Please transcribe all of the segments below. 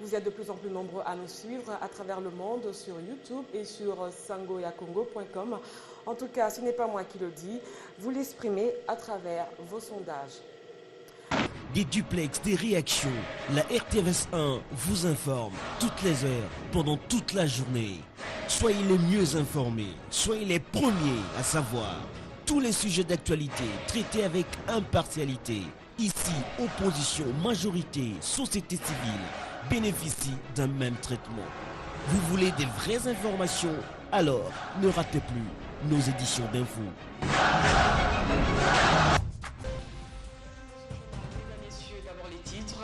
Vous êtes de plus en plus nombreux à nous suivre à travers le monde sur YouTube et sur sangoyacongo.com. En tout cas, ce n'est pas moi qui le dis, vous l'exprimez à travers vos sondages. Des duplex, des réactions, la RTVS 1 vous informe toutes les heures, pendant toute la journée. Soyez les mieux informés, soyez les premiers à savoir tous les sujets d'actualité traités avec impartialité. Ici, opposition, majorité, société civile bénéficient d'un même traitement. Vous voulez des vraies informations? Alors, ne ratez plus nos éditions d'infos.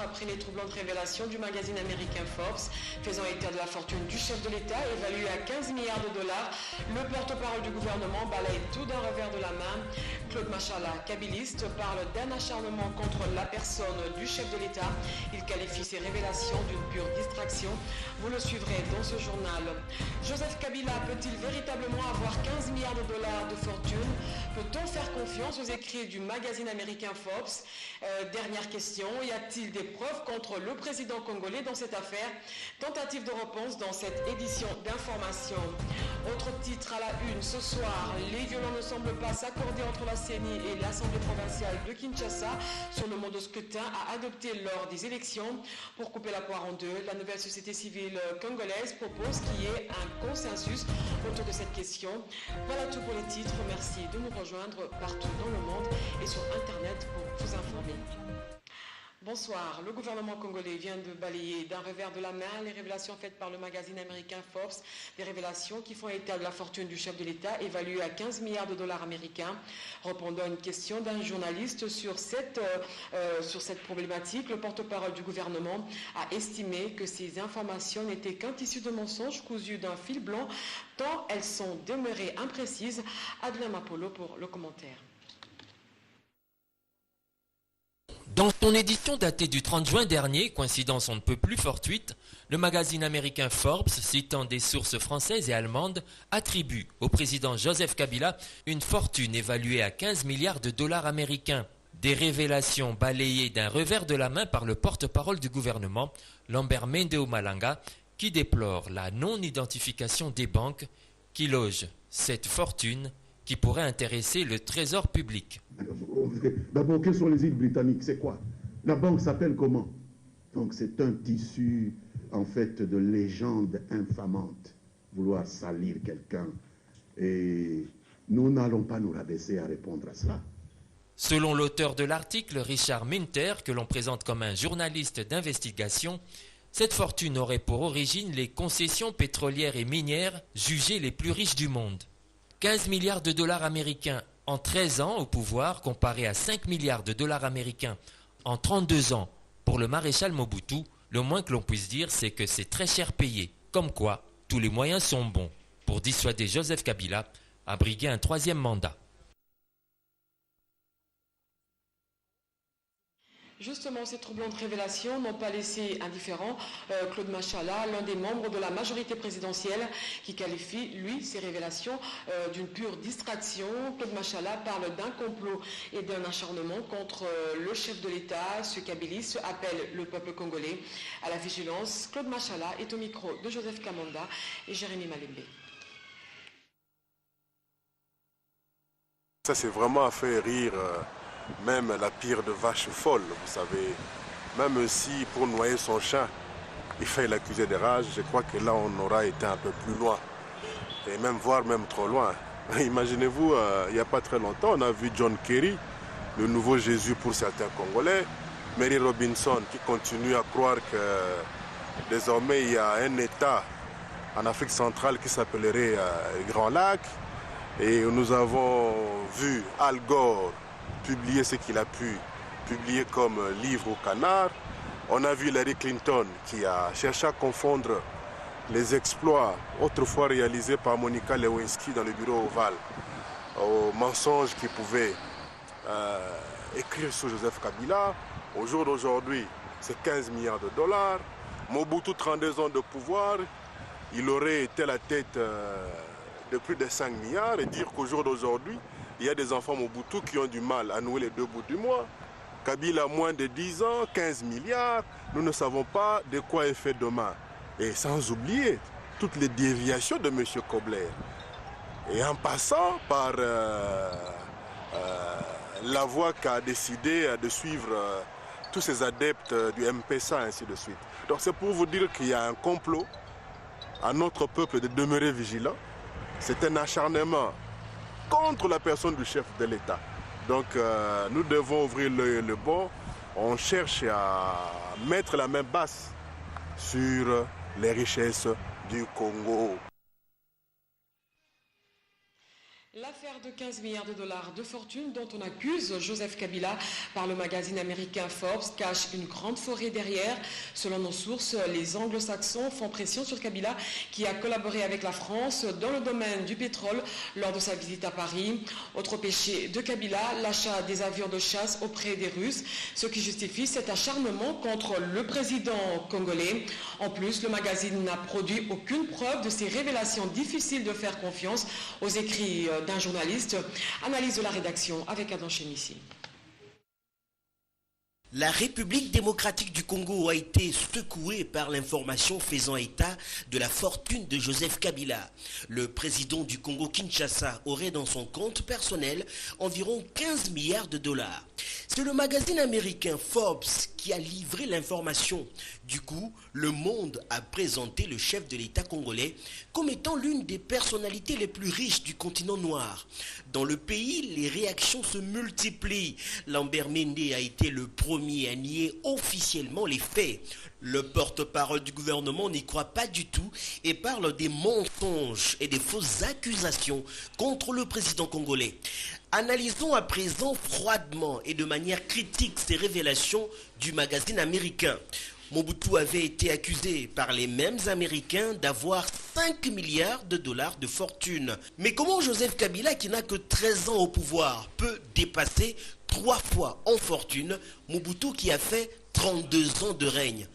Après les troublantes révélations du magazine américain Forbes faisant état de la fortune du chef de l'État évaluée à 15 milliards de dollars, le porte-parole du gouvernement balaye tout d'un revers de la main. Claude Machala, kabiliste, parle d'un acharnement contre la personne du chef de l'État. Il qualifie ces révélations d'une pure distraction. Vous le suivrez dans ce journal. Joseph Kabila peut-il véritablement avoir 15 milliards de dollars de fortune? Peut-on faire confiance aux écrits du magazine américain Forbes? Dernière question, y a-t-il des preuves contre le président congolais dans cette affaire? Tentative de réponse dans cette édition d'information. Autre titre à la une ce soir, les violents ne semblent pas s'accorder entre la CENI et l'Assemblée provinciale de Kinshasa sur le mode scrutin à adopter lors des élections. Pour couper la poire en deux, la nouvelle société civile congolaise propose qu'il y ait un consensus autour de cette question. Voilà tout pour les titres. Merci de nous rejoindre partout dans le monde et sur Internet pour vous informer. Bonsoir. Le gouvernement congolais vient de balayer d'un revers de la main les révélations faites par le magazine américain Forbes, des révélations qui font état de la fortune du chef de l'État évaluée à 15 milliards de dollars américains. Répondant à une question d'un journaliste sur cette problématique, le porte-parole du gouvernement a estimé que ces informations n'étaient qu'un tissu de mensonges cousus d'un fil blanc, tant elles sont demeurées imprécises. Adrien Mapolo pour le commentaire. Dans son édition datée du 30 juin dernier, coïncidence on ne peut plus fortuite, le magazine américain Forbes, citant des sources françaises et allemandes, attribue au président Joseph Kabila une fortune évaluée à 15 milliards de dollars américains. Des révélations balayées d'un revers de la main par le porte-parole du gouvernement, Lambert Mendeo Malanga, qui déplore la non-identification des banques qui logent cette fortune qui pourrait intéresser le trésor public. D'abord, quelles sont les îles britanniques? C'est quoi? La banque s'appelle comment? Donc c'est un tissu, en fait, de légendes infamantes. Vouloir salir quelqu'un. Et nous n'allons pas nous rabaisser à répondre à cela. Selon l'auteur de l'article, Richard Minter, que l'on présente comme un journaliste d'investigation, cette fortune aurait pour origine les concessions pétrolières et minières jugées les plus riches du monde. 15 milliards de dollars américains en 13 ans au pouvoir, comparé à 5 milliards de dollars américains en 32 ans pour le maréchal Mobutu, le moins que l'on puisse dire, c'est que c'est très cher payé. Comme quoi, tous les moyens sont bons pour dissuader Joseph Kabila à briguer un troisième mandat. Justement, ces troublantes révélations n'ont pas laissé indifférent Claude Machala, l'un des membres de la majorité présidentielle, qui qualifie, lui, ces révélations d'une pure distraction. Claude Machala parle d'un complot et d'un acharnement contre le chef de l'État. Ce kabiliste appelle le peuple congolais à la vigilance. Claude Machala est au micro de Joseph Kamanda et Jérémy Malembe. Ça, c'est vraiment à faire rire même la pire de vache folle, vous savez. Même si pour noyer son chat, il fait l'accuser de rage, je crois que là, on aura été un peu plus loin. Et même voire même trop loin. Imaginez-vous, il n'y a pas très longtemps, on a vu John Kerry, le nouveau Jésus pour certains Congolais, Mary Robinson qui continue à croire que désormais il y a un État en Afrique centrale qui s'appellerait Grand Lac. Et nous avons vu Al Gore publier ce qu'il a pu publier comme livre au canard. On a vu Hillary Clinton qui a cherché à confondre les exploits autrefois réalisés par Monica Lewinsky dans le bureau ovale aux mensonges qu'il pouvait écrire sur Joseph Kabila. Au jour d'aujourd'hui, c'est 15 milliards de dollars. Mobutu, 32 ans de pouvoir, il aurait été à la tête de plus de 5 milliards et dire qu'au jour d'aujourd'hui, il y a des enfants Mobutu qui ont du mal à nouer les deux bouts du mois. Kabila a moins de 10 ans, 15 milliards. Nous ne savons pas de quoi est fait demain. Et sans oublier toutes les déviations de M. Kobler. Et en passant par la voie qu'a décidé de suivre tous ces adeptes du MPSA, ainsi de suite. Donc c'est pour vous dire qu'il y a un complot à notre peuple de demeurer vigilant. C'est un acharnement contre la personne du chef de l'État. Donc nous devons ouvrir le bon. On cherche à mettre la main basse sur les richesses du Congo. L'affaire de 15 milliards de dollars de fortune dont on accuse Joseph Kabila par le magazine américain Forbes cache une grande forêt derrière. Selon nos sources, les anglo-saxons font pression sur Kabila qui a collaboré avec la France dans le domaine du pétrole lors de sa visite à Paris. Autre péché de Kabila, l'achat des avions de chasse auprès des Russes, ce qui justifie cet acharnement contre le président congolais. En plus, le magazine n'a produit aucune preuve de ces révélations difficiles de faire confiance aux écrits d'un journaliste. Analyse de la rédaction avec Adam Chemissi. La République démocratique du Congo a été secouée par l'information faisant état de la fortune de Joseph Kabila. Le président du Congo Kinshasa aurait dans son compte personnel environ 15 milliards de dollars. C'est le magazine américain Forbes qui a livré l'information. Du coup, Le Monde a présenté le chef de l'État congolais comme étant l'une des personnalités les plus riches du continent noir. Dans le pays, les réactions se multiplient. Lambert Mende a été le premier à nier officiellement les faits. Le porte-parole du gouvernement n'y croit pas du tout et parle des mensonges et des fausses accusations contre le président congolais. Analysons à présent froidement et de manière critique ces révélations du magazine américain. Mobutu avait été accusé par les mêmes Américains d'avoir 5 milliards de dollars de fortune. Mais comment Joseph Kabila, qui n'a que 13 ans au pouvoir, peut dépasser 3 fois en fortune Mobutu qui a fait 32 ans de règne?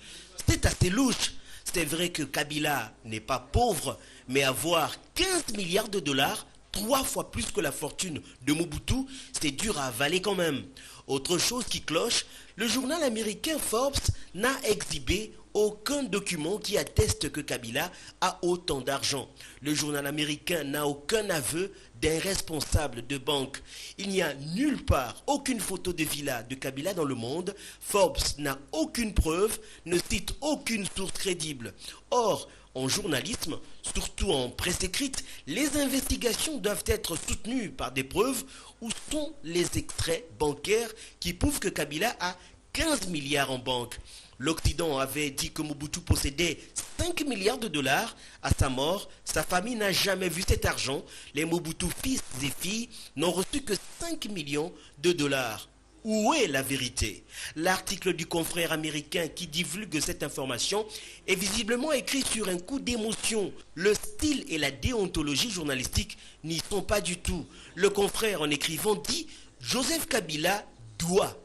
C'est assez louche. C'est vrai que Kabila n'est pas pauvre, mais avoir 15 milliards de dollars, 3 fois plus que la fortune de Mobutu, c'est dur à avaler quand même. Autre chose qui cloche, le journal américain Forbes n'a exhibé aucun document qui atteste que Kabila a autant d'argent. Le journal américain n'a aucun aveu d'un responsable de banque. Il n'y a nulle part aucune photo de villa de Kabila dans le monde. Forbes n'a aucune preuve, ne cite aucune source crédible. Or, en journalisme, surtout en presse écrite, les investigations doivent être soutenues par des preuves. Où sont les extraits bancaires qui prouvent que Kabila a 15 milliards en banque? L'Occident avait dit que Mobutu possédait 5 milliards de dollars. À sa mort, sa famille n'a jamais vu cet argent. Les Mobutu fils et filles n'ont reçu que 5 millions de dollars. Où est la vérité? L'article du confrère américain qui divulgue cette information est visiblement écrit sur un coup d'émotion. Le style et la déontologie journalistique n'y sont pas du tout. Le confrère en écrivant dit « Joseph Kabila doit ».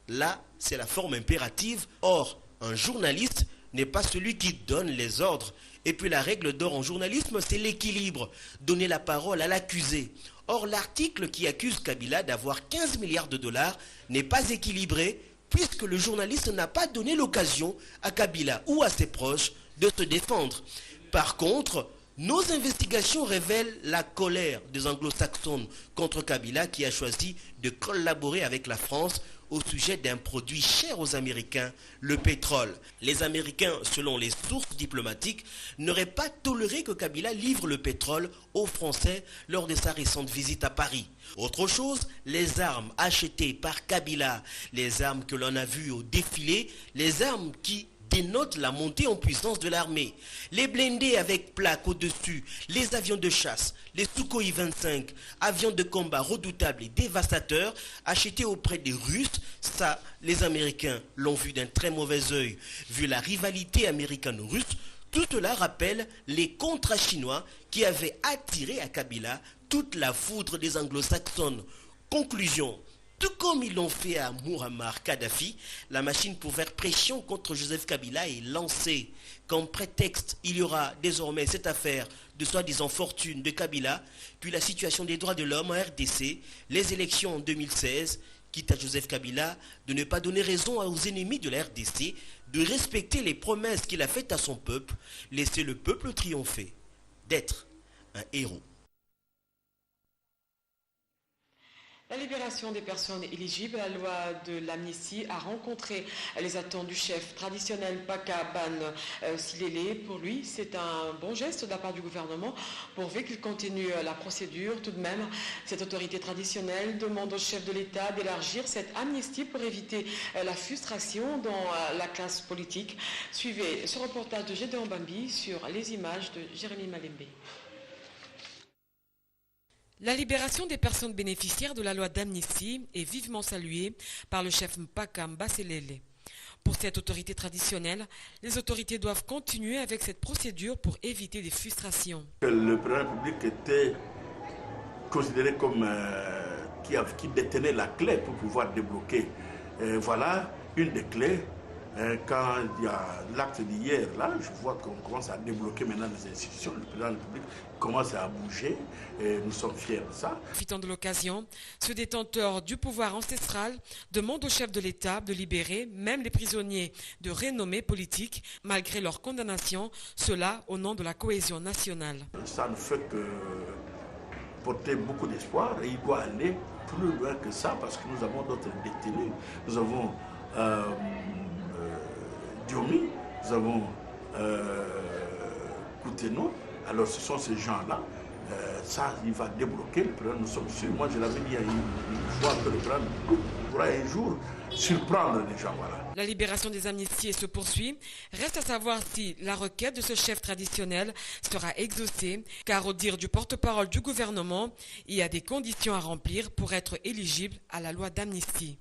Là, c'est la forme impérative. Or, un journaliste n'est pas celui qui donne les ordres. Et puis la règle d'or en journalisme, c'est l'équilibre. Donner la parole à l'accusé. Or, l'article qui accuse Kabila d'avoir 15 milliards de dollars n'est pas équilibré puisque le journaliste n'a pas donné l'occasion à Kabila ou à ses proches de se défendre. Par contre, nos investigations révèlent la colère des anglo-saxons contre Kabila qui a choisi de collaborer avec la France au sujet d'un produit cher aux Américains, le pétrole. Les Américains, selon les sources diplomatiques, n'auraient pas toléré que Kabila livre le pétrole aux Français lors de sa récente visite à Paris. Autre chose, les armes achetées par Kabila, les armes que l'on a vues au défilé, les armes qui dénote la montée en puissance de l'armée. Les blindés avec plaques au-dessus, les avions de chasse, les Sukhoi 25, avions de combat redoutables et dévastateurs achetés auprès des Russes, ça, les Américains l'ont vu d'un très mauvais œil. Vu la rivalité américano-russe, tout cela rappelle les contrats chinois qui avaient attiré à Kabila toute la foudre des anglo-saxons. Conclusion. Tout comme ils l'ont fait à Muammar Kadhafi, la machine pour faire pression contre Joseph Kabila est lancée. Comme prétexte, il y aura désormais cette affaire de soi-disant fortune de Kabila, puis la situation des droits de l'homme en RDC, les élections en 2016, quitte à Joseph Kabila de ne pas donner raison aux ennemis de la RDC, de respecter les promesses qu'il a faites à son peuple, laisser le peuple triompher, d'être un héros. La libération des personnes éligibles à la loi de l'amnistie a rencontré les attentes du chef traditionnel Paka Ban Silele. Pour lui, c'est un bon geste de la part du gouvernement pourvu qu'il continue la procédure. Tout de même, cette autorité traditionnelle demande au chef de l'État d'élargir cette amnistie pour éviter la frustration dans la classe politique. Suivez ce reportage de Gédéon Bambi sur les images de Jérémy Malembe. La libération des personnes bénéficiaires de la loi d'amnistie est vivement saluée par le chef Mpaka Mbaselele. Pour cette autorité traditionnelle, les autorités doivent continuer avec cette procédure pour éviter des frustrations. Le président de la République était considéré comme qui détenait la clé pour pouvoir débloquer. Voilà une des clés. Quand il y a l'acte d'hier, là, je vois qu'on commence à débloquer maintenant les institutions. Le président de la République commence à bouger et nous sommes fiers de ça. Profitant de l'occasion, ce détenteur du pouvoir ancestral demande au chef de l'État de libérer même les prisonniers de renommée politique malgré leur condamnation, cela au nom de la cohésion nationale. Ça ne fait que porter beaucoup d'espoir et il doit aller plus loin que ça parce que nous avons d'autres détenus. Nous avons Diomi, nous avons Kouteno. Alors ce sont ces gens-là, ça il va débloquer le problème, nous sommes sûrs. Moi je l'avais dit une fois que le problème pourra un jour surprendre les gens. Voilà. La libération des amnistiés se poursuit. Reste à savoir si la requête de ce chef traditionnel sera exaucée, car au dire du porte-parole du gouvernement, il y a des conditions à remplir pour être éligible à la loi d'amnistie.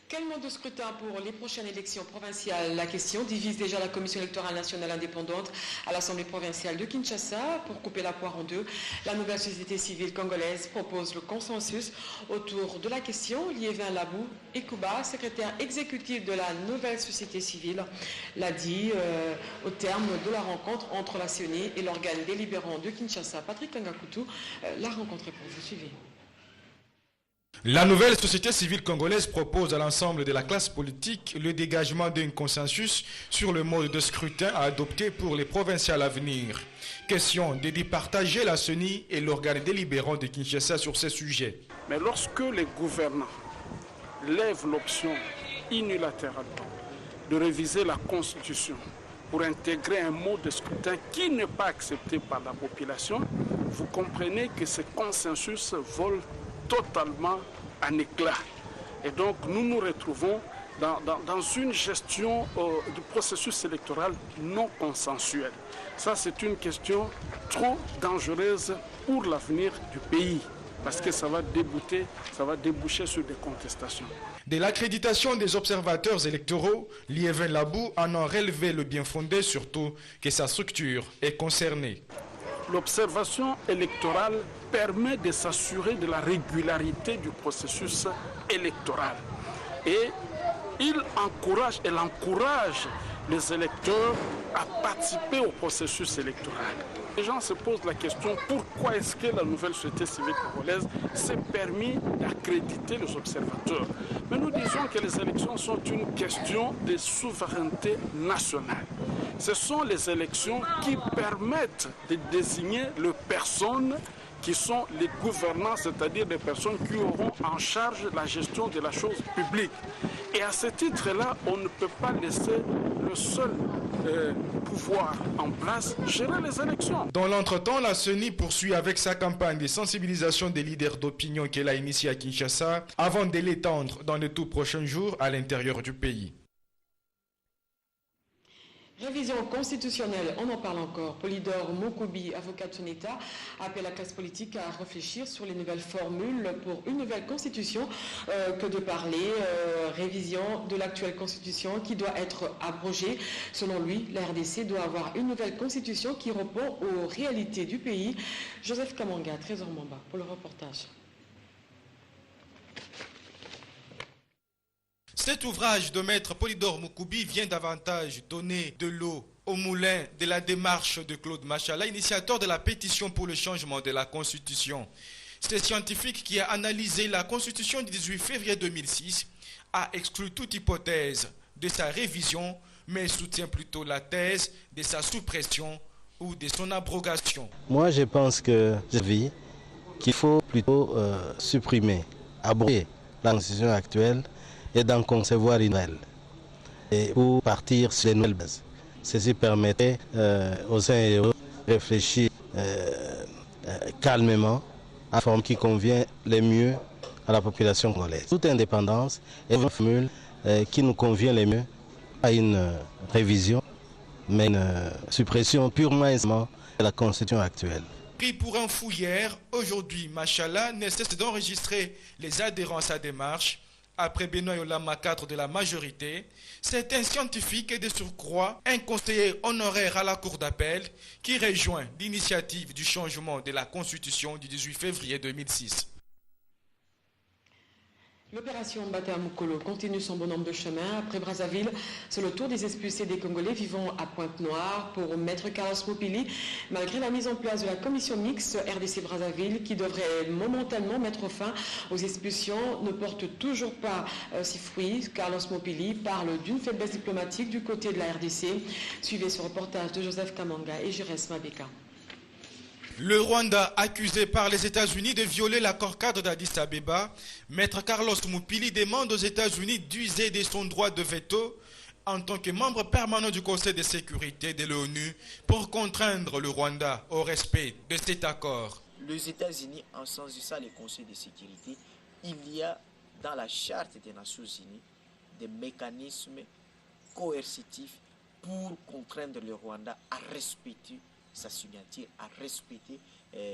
Quel mode de scrutin pour les prochaines élections provinciales? La question divise déjà la Commission électorale nationale indépendante à l'Assemblée provinciale de Kinshasa. Pour couper la poire en deux, la nouvelle société civile congolaise propose le consensus autour de la question. Liévin Labou Ekouba, secrétaire exécutif de la nouvelle société civile, l'a dit au terme de la rencontre entre la CENI et l'organe délibérant de Kinshasa. Patrick Ngakoutou l'a rencontré pour vous suivre. La nouvelle société civile congolaise propose à l'ensemble de la classe politique le dégagement d'un consensus sur le mode de scrutin à adopter pour les provinciales à venir. Question de départager la CENI et l'organe délibérant de Kinshasa sur ces sujets. Mais lorsque les gouvernants lèvent l'option unilatérale de réviser la Constitution pour intégrer un mode de scrutin qui n'est pas accepté par la population, vous comprenez que ce consensus vole totalement en éclat. Et donc nous nous retrouvons dans une gestion du processus électoral non consensuel. Ça, c'est une question trop dangereuse pour l'avenir du pays, parce que ça va déboucher sur des contestations. De l'accréditation des observateurs électoraux, Liévin Labou en a relevé le bien fondé, surtout que sa structure est concernée. L'observation électorale permet de s'assurer de la régularité du processus électoral. Et elle encourage les électeurs à participer au processus électoral. Les gens se posent la question, pourquoi est-ce que la nouvelle société civile congolaise s'est permis d'accréditer les observateurs? Mais nous disons que les élections sont une question de souveraineté nationale. Ce sont les élections qui permettent de désigner les personnes qui sont les gouvernants, c'est-à-dire des personnes qui auront en charge la gestion de la chose publique. Et à ce titre-là, on ne peut pas laisser le seul pouvoir en place gérer les élections. Dans l'entretemps, la CENI poursuit avec sa campagne de sensibilisation des leaders d'opinion qu'elle a initiée à Kinshasa avant de l'étendre dans les tout prochains jours à l'intérieur du pays. Révision constitutionnelle, on en parle encore. Polydor Mokoubi, avocat de son État, appelle la classe politique à réfléchir sur les nouvelles formules pour une nouvelle constitution. Que de parler, révision de l'actuelle constitution qui doit être abrogée. Selon lui, la RDC doit avoir une nouvelle constitution qui répond aux réalités du pays. Joseph Kamanga, Trésor Mamba, pour le reportage. Cet ouvrage de maître Polydor Mokoubi vient davantage donner de l'eau au moulin de la démarche de Claude Machala, initiateur de la pétition pour le changement de la Constitution. Ce scientifique qui a analysé la Constitution du 18 février 2006 a exclu toute hypothèse de sa révision, mais soutient plutôt la thèse de sa suppression ou de son abrogation. Moi, je pense qu'il faut plutôt supprimer, abroger la Constitution actuelle et d'en concevoir une nouvelle. Et pour partir sur les nouvelles bases. Ceci permettrait aux uns et aux autres de réfléchir calmement à la forme qui convient le mieux à la population congolaise. Toute indépendance est une formule qui nous convient le mieux à une révision, mais une suppression purement et simplement de la Constitution actuelle. Pris pour un fou hier, aujourd'hui, Machala ne cesse d'enregistrer les adhérents à sa démarche. Après Benoît Yolama, cadre de la majorité, c'est un scientifique et de surcroît un conseiller honoraire à la Cour d'appel qui rejoint l'initiative du changement de la Constitution du 18 février 2006. L'opération Mbata-Mukolo continue son bonhomme de chemin. Après Brazzaville, c'est le tour des expulsés des Congolais vivant à Pointe-Noire pour Maître Carlos Mopili. Malgré la mise en place de la commission mixte RDC-Brazzaville qui devrait momentanément mettre fin aux expulsions, ne porte toujours pas ses fruits. Carlos Mopili parle d'une faiblesse diplomatique du côté de la RDC. Suivez ce reportage de Joseph Kamanga et Jérès Mabeka. Le Rwanda, accusé par les États-Unis de violer l'accord cadre d'Addis Abeba, Maître Carlos Mopili demande aux États-Unis d'user de son droit de veto en tant que membre permanent du Conseil de sécurité de l'ONU pour contraindre le Rwanda au respect de cet accord. Les États-Unis, en saisissant le Conseil de sécurité, il y a dans la Charte des Nations Unies des mécanismes coercitifs pour contraindre le Rwanda à respecter sa signature, à respecter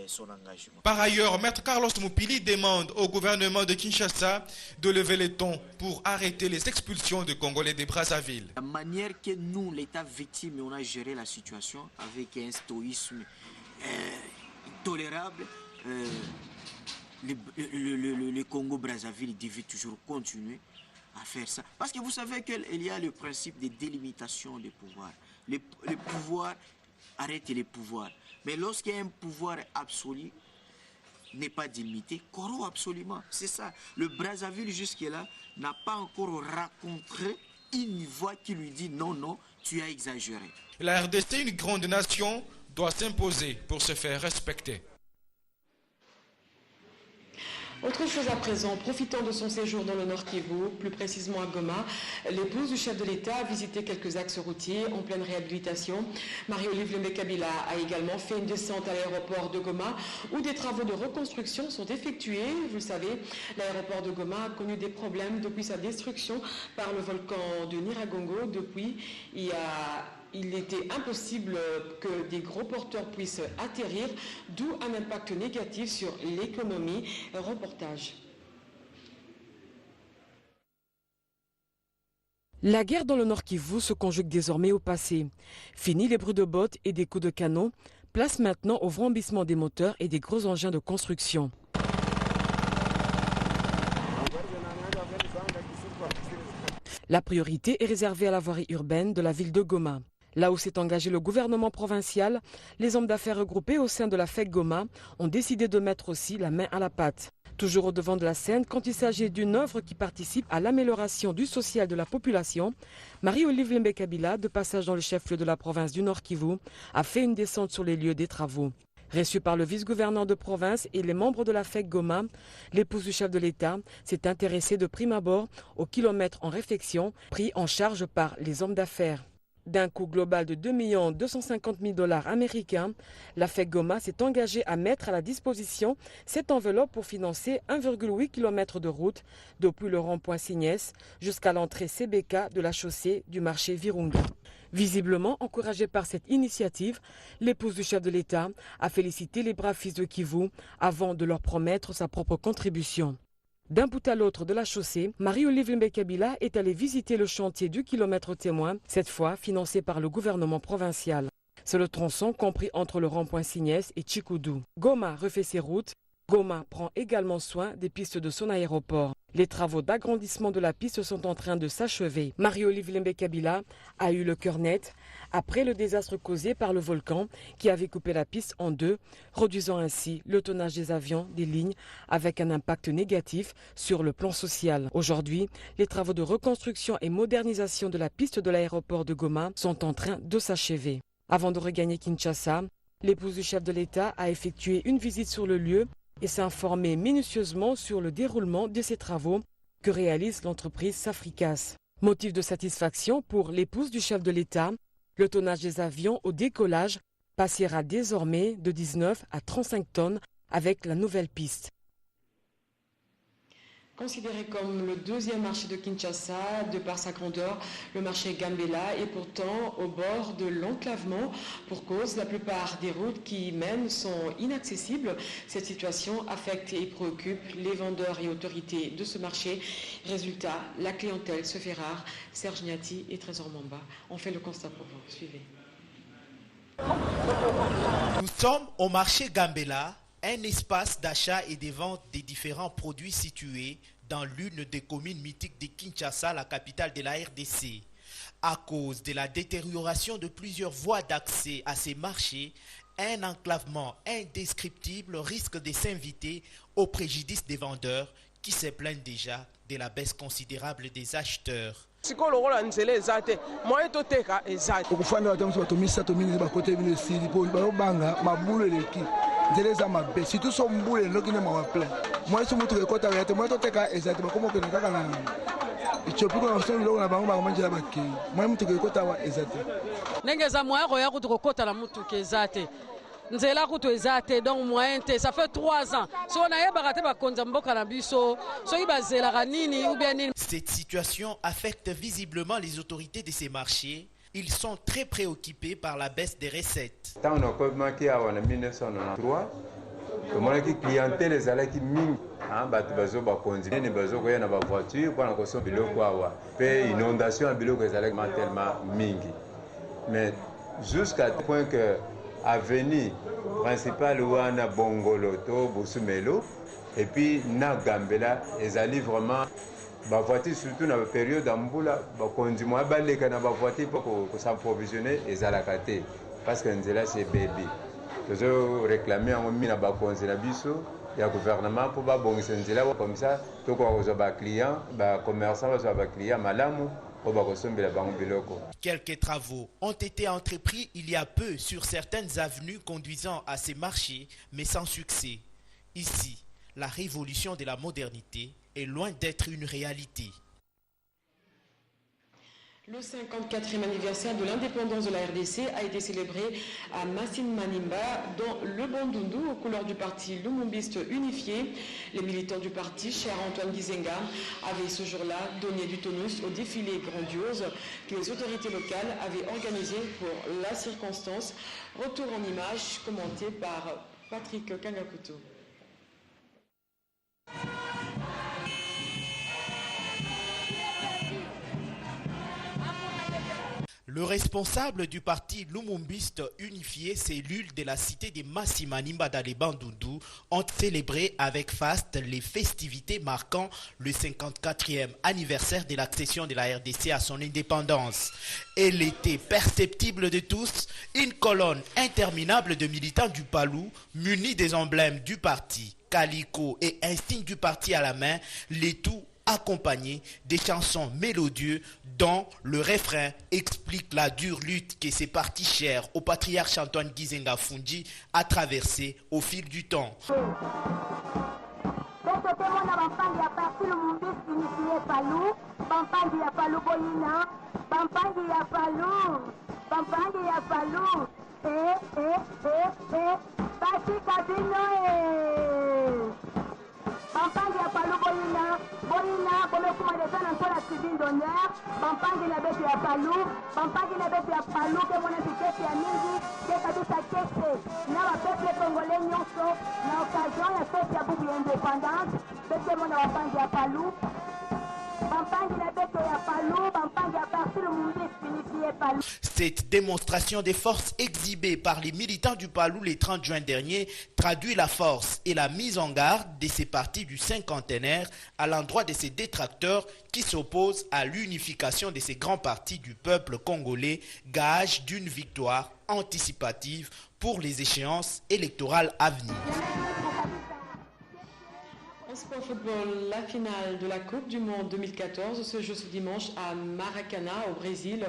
son engagement. Par ailleurs, Maître Carlos Mopili demande au gouvernement de Kinshasa de lever le ton pour arrêter les expulsions de Congolais de Brazzaville. La manière que nous, l'État victime, on a géré la situation avec un stoïsme intolérable, le Congo-Brazzaville devait toujours continuer à faire ça. Parce que vous savez qu'il y a le principe de délimitation des pouvoirs. Les pouvoirs arrêtez les pouvoirs. Mais lorsqu'il y a un pouvoir absolu, n'est pas délimité, corrompt absolument. C'est ça. Le Brazzaville jusque-là n'a pas encore rencontré une voix qui lui dit non, non, tu as exagéré. La RDC, une grande nation, doit s'imposer pour se faire respecter. Autre chose à présent, profitant de son séjour dans le Nord Kivu, plus précisément à Goma, l'épouse du chef de l'État a visité quelques axes routiers en pleine réhabilitation. Marie-Olive Lembe-Kabila a également fait une descente à l'aéroport de Goma où des travaux de reconstruction sont effectués. Vous le savez, l'aéroport de Goma a connu des problèmes depuis sa destruction par le volcan de Nyiragongo. Depuis, il était impossible que des gros porteurs puissent atterrir, d'où un impact négatif sur l'économie. Reportage. La guerre dans le Nord Kivu se conjugue désormais au passé. Fini les bruits de bottes et des coups de canon, place maintenant au vrombissement des moteurs et des gros engins de construction. La priorité est réservée à la voirie urbaine de la ville de Goma. Là où s'est engagé le gouvernement provincial, les hommes d'affaires regroupés au sein de la FEC Goma ont décidé de mettre aussi la main à la pâte. Toujours au devant de la scène, quand il s'agit d'une œuvre qui participe à l'amélioration du social de la population, Marie-Olive Lembe-Kabila, de passage dans le chef-lieu de la province du Nord Kivu, a fait une descente sur les lieux des travaux. Reçue par le vice-gouverneur de province et les membres de la FEC Goma, l'épouse du chef de l'État s'est intéressée de prime abord au kilomètre en réflexion pris en charge par les hommes d'affaires. D'un coût global de 2 250 000 $ américains, la FEC Goma s'est engagée à mettre à la disposition cette enveloppe pour financer 1,8 km de route depuis le rond-point Signès jusqu'à l'entrée CBK de la chaussée du marché Virunga. Visiblement encouragée par cette initiative, l'épouse du chef de l'État a félicité les braves fils de Kivu avant de leur promettre sa propre contribution. D'un bout à l'autre de la chaussée, Marie-Olive Lembe-Kabila est allée visiter le chantier du kilomètre témoin, cette fois financé par le gouvernement provincial. C'est le tronçon compris entre le rond-point Signès et Tchikoudou. Goma refait ses routes. Goma prend également soin des pistes de son aéroport. Les travaux d'agrandissement de la piste sont en train de s'achever. Marie-Olive Lembe-Kabila a eu le cœur net après le désastre causé par le volcan qui avait coupé la piste en deux, réduisant ainsi le tonnage des avions des lignes avec un impact négatif sur le plan social. Aujourd'hui, les travaux de reconstruction et modernisation de la piste de l'aéroport de Goma sont en train de s'achever. Avant de regagner Kinshasa, l'épouse du chef de l'État a effectué une visite sur le lieu et s'est informée minutieusement sur le déroulement de ces travaux que réalise l'entreprise Safricas. Motif de satisfaction pour l'épouse du chef de l'État, le tonnage des avions au décollage passera désormais de 19 à 35 tonnes avec la nouvelle piste. Considéré comme le deuxième marché de Kinshasa, de par sa grandeur, le marché Gambela est pourtant au bord de l'enclavement. Pour cause, la plupart des routes qui y mènent sont inaccessibles. Cette situation affecte et préoccupe les vendeurs et autorités de ce marché. Résultat, la clientèle se fait rare. Serge Niati et Trésor Mamba ont fait le constat pour vous. Suivez. Nous sommes au marché Gambela, un espace d'achat et de vente des différents produits situés dans l'une des communes mythiques de Kinshasa, la capitale de la RDC. À cause de la détérioration de plusieurs voies d'accès à ces marchés, un enclavement indescriptible risque de s'inviter au préjudice des vendeurs qui se plaignent déjà de la baisse considérable des acheteurs. nzeleza mabe situ so mbule lokine mawaple moi so mutu ekota yate moi to teka ezati bakomo kene kaka na ichopiko na so lo na bango ba manjela baki moi mutu ekota wa ezati nengeza moi roya kutu kokota na mutu kezate nzela kutu ezate donc moyen te ça fait 3 ans so na yeba te ba konza mboka na biso so ibazela kanini ou bien nini. Cette situation affecte visiblement les autorités de ces marchés. Ils sont très préoccupés par la baisse des recettes. Tant on a commencé en 1993, comment la clientèle est allée qui ming, hein, batu bazo ba conduire, ne bazo koya na ba voiture, pour na koso biloko awa. Pe inondation à biloko est allée tellement mingi. Mais jusqu'à tel point que avenue principale wana Bongoloto, Bosumelo, et puis na Gambela, ils allaient vraiment ba voiture surtout dans la période d'amboula ba kondima baleka na ba voiture pour s'approvisionner ezalaka te parce que nzela c'est bébé tozo réclamer en mina ba konzela biso ya gouvernement pour ba bongisa nzela comme ça to ko ko ba client ba commerçant ba client malamu pour ba kosombela bango biloko. Quelques travaux ont été entrepris il y a peu sur certaines avenues conduisant à ces marchés mais sans succès. Ici, la révolution de la modernité est loin d'être une réalité. Le 54e anniversaire de l'indépendance de la RDC a été célébré à Massine Manimba, dans le Bandundu, aux couleurs du parti Lumumbiste unifié. Les militants du parti, cher Antoine Gizenga, avaient ce jour-là donné du tonus au défilé grandiose que les autorités locales avaient organisé pour la circonstance. Retour en images commenté par Patrick Kangakuto. Le responsable du parti Lumumbiste unifié, cellule de la cité de Massimanimba dans les Bandundu, ont célébré avec faste les festivités marquant le 54e anniversaire de l'accession de la RDC à son indépendance. Elle était perceptible de tous, une colonne interminable de militants du Palou, munis des emblèmes du parti, calico et insigne du parti à la main, les tout accompagné des chansons mélodieuses dont le refrain explique la dure lutte que ces partis chers au patriarche Antoine Gizenga Fundi a traversé au fil du temps. Bampangi ya palu boyina bomekuma desana ntola tribune d'honneur bampangi na betu ya palu bampangi na betu ya palu ke mona pikete ya mingi ke kabisa kese na bapeple congolais nyonso na occasion ya fete ya bubu ya indépendance bete mona bampangi ya palu bampangi na betu ya palu bampangi ya parti Lumumbiste unifié Palou. Cette démonstration des forces exhibée par les militants du Palou le 30 juin dernier traduit la force et la mise en garde de ces partis du cinquantenaire à l'endroit de ces détracteurs qui s'opposent à l'unification de ces grands partis du peuple congolais, gage d'une victoire anticipative pour les échéances électorales à venir. En sport football, la finale de la Coupe du Monde 2014 se joue ce dimanche à Maracana au Brésil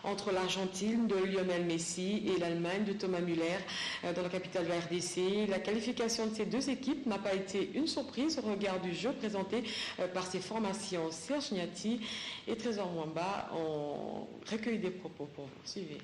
entre l'Argentine de Lionel Messi et l'Allemagne de Thomas Müller dans la capitale de la RDC. La qualification de ces deux équipes n'a pas été une surprise au regard du jeu présenté par ces formations. Serge Niati et Trésor Mwamba ont recueilli des propos pour vous. Suivez.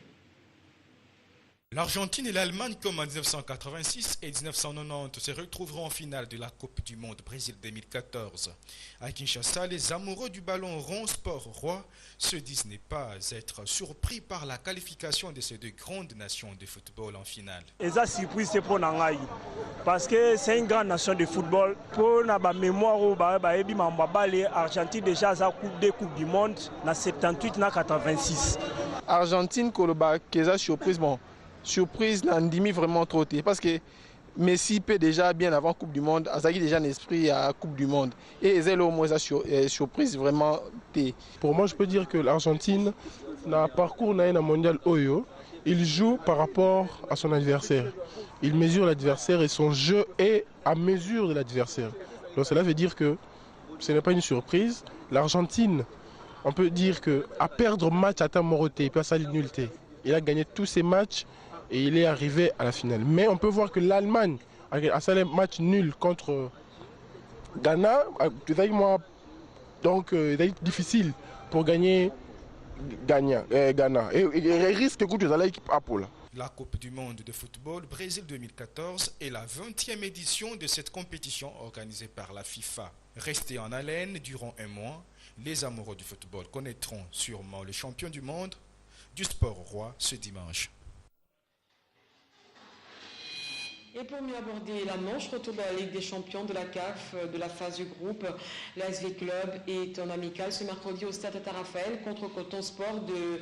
L'Argentine et l'Allemagne, comme en 1986 et 1990, se retrouveront en finale de la Coupe du Monde Brésil 2014. À Kinshasa, les amoureux du ballon rond sport roi se disent ne pas être surpris par la qualification de ces deux grandes nations de football en finale. Et ça, surprise, c'est pour Nangaï. Parce que c'est une grande nation de football. Pour la mémoire, l'Argentine déjà a des Coupes du Monde en 78 et 86. Argentine, Koloba, qu'est-ce surprise, bon. Surprise, l'Andimi vraiment trop tôt. Parce que Messi peut déjà bien avant Coupe du Monde, Azaki déjà un esprit à Coupe du Monde. Et Zelo moins surprise vraiment tôt. Pour moi, je peux dire que l'Argentine, dans le parcours d'un mondial Oyo, il joue par rapport à son adversaire. Il mesure l'adversaire et son jeu est à mesure de l'adversaire. Donc cela veut dire que ce n'est pas une surprise. L'Argentine, on peut dire qu'à perdre match à Tamoroté, il passe à l'nullité. Il a gagné tous ses matchs et il est arrivé à la finale. Mais on peut voir que l'Allemagne a fait un match nul contre Ghana. Donc c'est difficile pour gagner Ghana. Et il risque de goûter l'équipe Apple. La Coupe du Monde de football Brésil 2014 est la 20e édition de cette compétition organisée par la FIFA. Restés en haleine durant un mois, les amoureux du football connaîtront sûrement le champion du monde du sport roi ce dimanche. Et pour mieux aborder la manche, retour de la Ligue des champions de la CAF de la phase du groupe, l'ASV Club est en amical ce mercredi au stade Tata-Raphaël contre Coton Sport de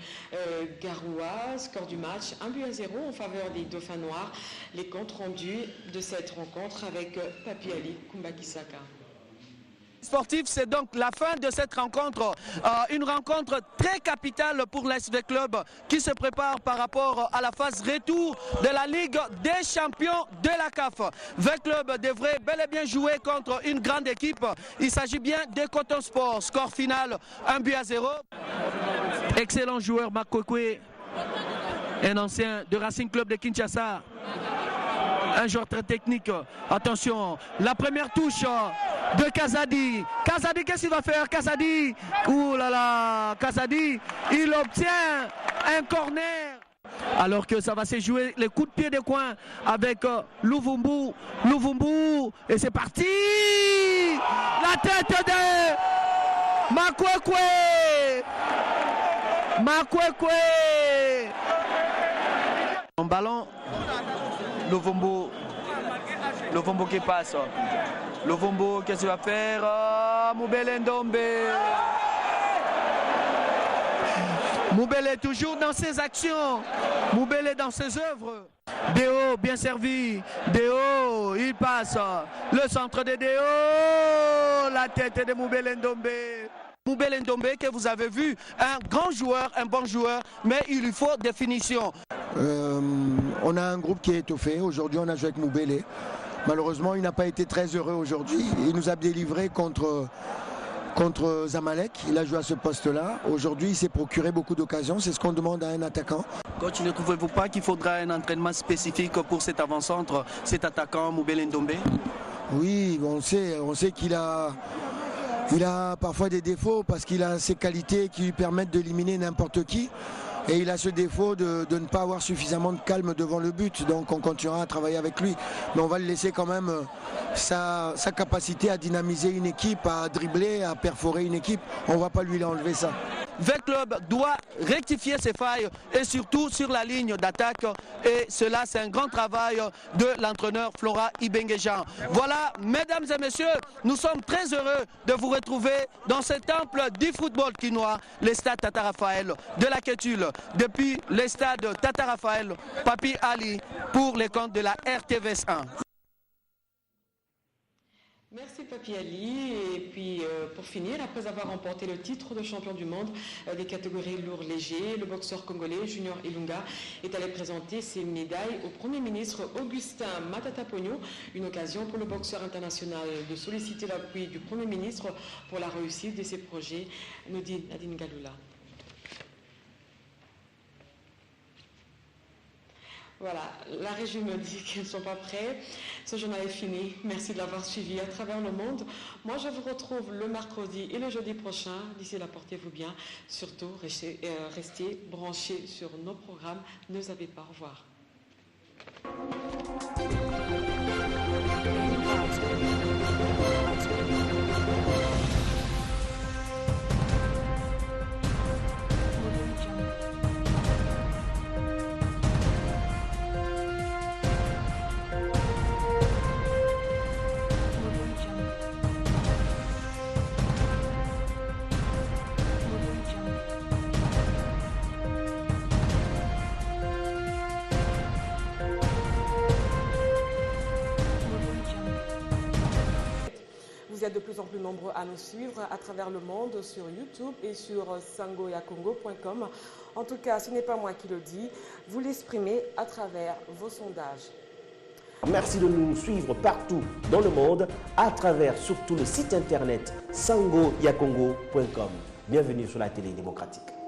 Garoua. Score du match 1-0 en faveur des Dauphins Noirs. Les comptes rendus de cette rencontre avec Papi Ali Kumbakisaka. Sportif, c'est donc la fin de cette rencontre, une rencontre très capitale pour l'ASV Club qui se prépare par rapport à la phase retour de la Ligue des champions de la CAF. V Club devrait bel et bien jouer contre une grande équipe. Il s'agit bien de Coton Sport. Score final 1-0. Excellent joueur Makwekwe, un ancien de Racing Club de Kinshasa. Un joueur très technique. Attention, la première touche de Kazadi. Kazadi, qu'est-ce qu'il va faire? Kazadi, ouh là là, Kazadi, il obtient un corner. Alors que ça va se jouer les coups de pied de coin avec Louvumbu. Louvumbu, et c'est parti. La tête de Makwekwe. Makwekwe. Un ballon. Louvumbu qui passe. Louvumbu, qu'est-ce qu'il va faire? Moubele Ndombe. Moubele toujours dans ses actions. Moubele dans ses œuvres. Déo, bien servi. Déo, il passe. Le centre de Déo. La tête de Moubele Ndombe. Moubele Ndombe que vous avez vu, un grand joueur, un bon joueur, mais il lui faut définition. On a un groupe qui est étoffé. Aujourd'hui, on a joué avec Moubele. Malheureusement, il n'a pas été très heureux aujourd'hui. Il nous a délivré contre Zamalek. Il a joué à ce poste-là. Aujourd'hui, il s'est procuré beaucoup d'occasions. C'est ce qu'on demande à un attaquant. Coach, ne trouvez-vous pas qu'il faudra un entraînement spécifique pour cet avant-centre, cet attaquant Moubele Ndombe? Oui, on sait qu'il a parfois des défauts parce qu'il a ses qualités qui lui permettent d'éliminer n'importe qui. Et il a ce défaut de ne pas avoir suffisamment de calme devant le but. Donc on continuera à travailler avec lui. Mais on va le laisser quand même sa capacité à dynamiser une équipe, à dribbler, à perforer une équipe. On ne va pas lui enlever ça. V-Club doit rectifier ses failles et surtout sur la ligne d'attaque. Et cela, c'est un grand travail de l'entraîneur Flora Ibengejan. Voilà, mesdames et messieurs, nous sommes très heureux de vous retrouver dans ce temple du football quinois, le stade Tata Raphaël de la Quétule. Depuis le stade Tata Raphaël, Papi Ali pour les comptes de la RTVS 1. Merci Papi Ali. Et puis pour finir, après avoir remporté le titre de champion du monde des catégories lourd léger, le boxeur congolais Junior Ilunga est allé présenter ses médailles au Premier ministre Augustin Matata Pogno. Une occasion pour le boxeur international de solliciter l'appui du Premier ministre pour la réussite de ses projets. Nous dit Nadine Galoula. Voilà, la régie me dit qu'ils ne sont pas prêts. Ce journal est fini. Merci de l'avoir suivi à travers le monde. Moi, je vous retrouve le mercredi et le jeudi prochain. D'ici là, portez-vous bien. Surtout, restez branchés sur nos programmes. Ne zappez pas. Au revoir. Vous êtes de plus en plus nombreux à nous suivre à travers le monde sur YouTube et sur sangoyakongo.com. En tout cas, ce n'est pas moi qui le dis, vous l'exprimez à travers vos sondages. Merci de nous suivre partout dans le monde à travers surtout le site internet sangoyakongo.com. Bienvenue sur la télé démocratique.